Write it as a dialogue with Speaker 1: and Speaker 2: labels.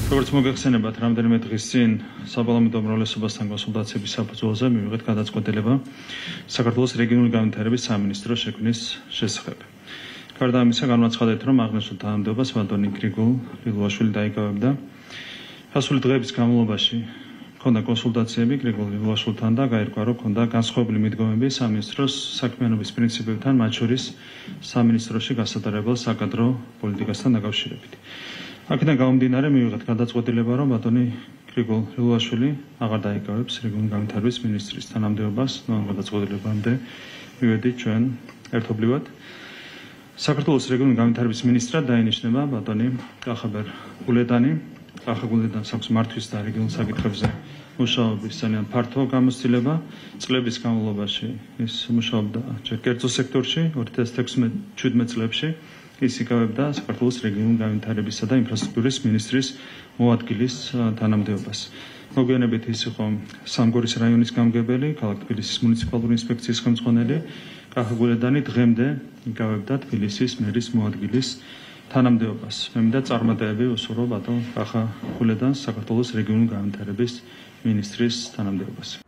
Speaker 1: როგორც მოგეხსენებათ, რამდენიმე დღის წინ საპარლამენტო უმრავლესობასთან კონსულტაციების საფუძველზე მივიღეთ გადაწყვეტილება საქართველოს რეგიონული განვითარების სამინისტროს შექმნის შესახებ. გარდა ამისა, განვაცხადეთ, რომ აღნიშნულ თანამდებობას ვადონი გრიგოლ ლილუაშვილი დაიკავებდა. გასული დღეების განმავლობაში ჰქონდა კონსულტაციები გრიგოლ ლილუაშვილთან და გაირკვა, რომ ჰქონდა განსხვავებული მიდგომები სამინისტროს საქმიანობის პრინციპებთან, მათ შორის სამინისტროში გასატარებელ საკადრო პოლიტიკასთან დაკავშირებით. აქედან გამომდინარე მივიღეთ გადაწყვეტილება, რომ ბატონი გრიგოლ ლილუაშვილი აღარ დაიკავებს რეგიონული განვითარების მინისტრის თანამდებობას. ამ გადაწყვეტილებამდე მივედით ჩვენ ერთობლივად. საქართველოს რეგიონული განვითარების მინისტრად დაინიშნება ბატონი კახაბერ გულედანი. კახა გულედანს აქვს მართვის და რეგიონულ საკითხებზე მუშაობის ძალიან ფართო გამოცდილება. წლების განმავლობაში ის მუშაობდა ჯერ კერძო სექტორში 2016-17 წლებში. ის იკავებდა საქართველოს რეგიონული განვითარებისა და ინფრასტრუქტურის მინისტრის მოადგილის თანამდებობას. მოგვიანებით ის იყო სამგორის რაიონის გამგებელი, ქალაქ თბილისის მუნიციპალური ინსპექციის ხელმძღვანელი. კახა გულედანი დღემდე იკავებდა თბილისის მერის მოადგილის თანამდებობას. მე მინდა წარმატებები უსურვო ბატონ კახა გულედანს საქართველოს რეგიონული განვითარების მინისტრის თანამდებობას.